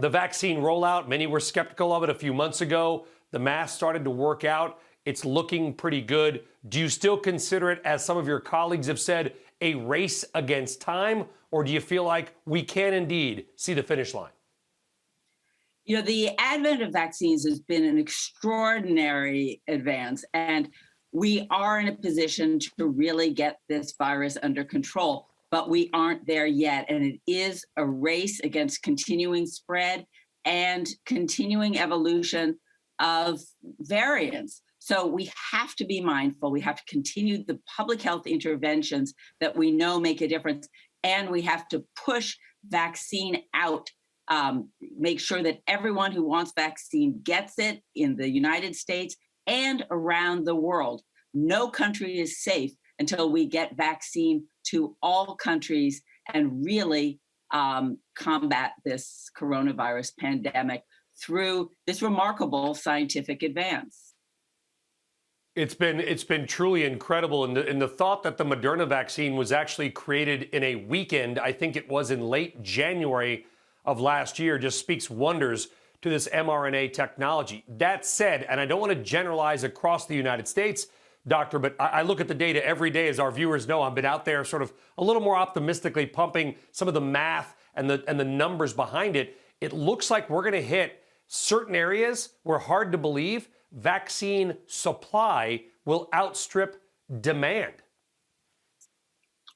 The vaccine rollout, many were skeptical of it a few months ago. The math started to work out. It's looking pretty good. Do you still consider it, as some of your colleagues have said, a race against time? Or do you feel like we can indeed see the finish line? You know, the advent of vaccines has been an extraordinary advance, and we are in a position to really get this virus under control, but we aren't there yet. And it is a race against continuing spread and continuing evolution of variants. So we have to be mindful. We have to continue the public health interventions that we know make a difference, and we have to push vaccine out. Make sure that everyone who wants vaccine gets it in the United States and around the world. No country is safe until we get vaccine to all countries and really combat this coronavirus pandemic through this remarkable scientific advance. It's been truly incredible. And the thought that the Moderna vaccine was actually created in a weekend, I think it was in late January of last year, just speaks wonders to this mRNA technology. That said, and I don't want to generalize across the United States, Doctor, but I look at the data every day, as our viewers know. I've been out there sort of a little more optimistically pumping some of the math and the numbers behind it. It looks like we're going to hit certain areas where, hard to believe, vaccine supply will outstrip demand.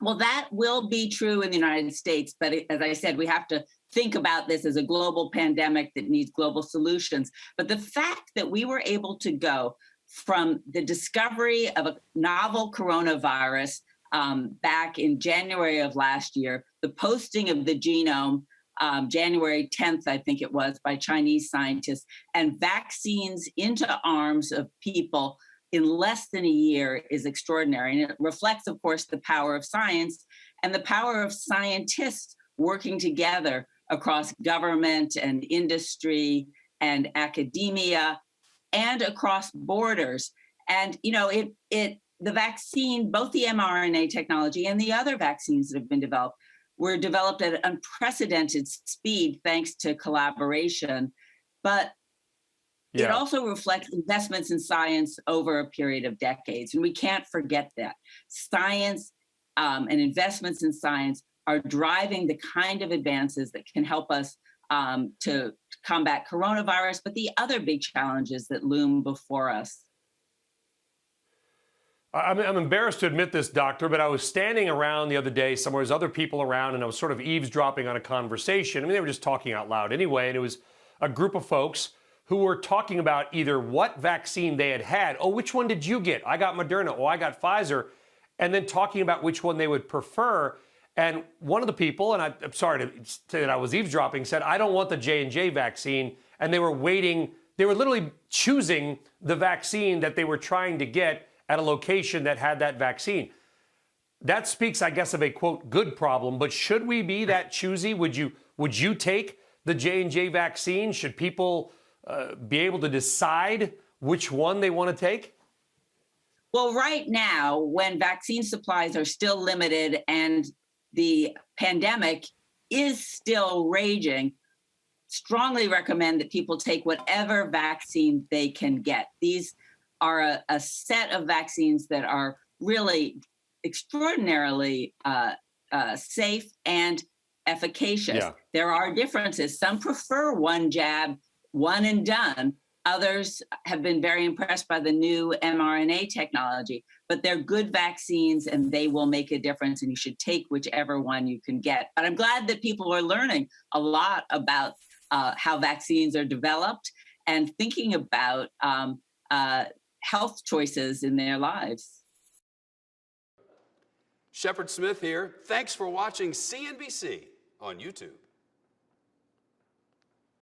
Well, that will be true in the United States. But as I said, we have to think about this as a global pandemic that needs global solutions. But the fact that we were able to go from the discovery of a novel coronavirus back in January of last year, the posting of the genome January 10th, I think it was, by Chinese scientists, and vaccines into arms of people in less than a year is extraordinary. And it reflects, of course, the power of science and the power of scientists working together across government and industry and academia and across borders. And, you know, the vaccine, both the mRNA technology and the other vaccines that have been developed, were developed at unprecedented speed thanks to collaboration. But it also reflects investments in science over a period of decades. And we can't forget that. Science and investments in science are driving the kind of advances that can help us to combat coronavirus, but the other big challenges that loom before us. I'm embarrassed to admit this, Doctor, but I was standing around the other day somewhere, there's other people around, and I was sort of eavesdropping on a conversation. I mean, they were just talking out loud anyway, and it was a group of folks who were talking about either what vaccine they had had. Oh, which one did you get? I got Moderna. Oh, I got Pfizer. And then talking about which one they would prefer. And one of the people, and I'm sorry to say that I was eavesdropping, said, I don't want the J&J vaccine. And they were waiting. They were literally choosing the vaccine that they were trying to get at a location that had that vaccine. That speaks, I guess, of a, quote, good problem. But should we be that choosy? Would you take the J&J vaccine? Should people be able to decide which one they want to take? Well, right now, when vaccine supplies are still limited and the pandemic is still raging, strongly recommend that people take whatever vaccine they can get. These are a set of vaccines that are really extraordinarily safe and efficacious. Yeah. There are differences. Some prefer one jab, one and done. Others have been very impressed by the new mRNA technology, but they're good vaccines and they will make a difference, and you should take whichever one you can get. But I'm glad that people are learning a lot about how vaccines are developed and thinking about health choices in their lives. Shepard Smith here. Thanks for watching CNBC on YouTube.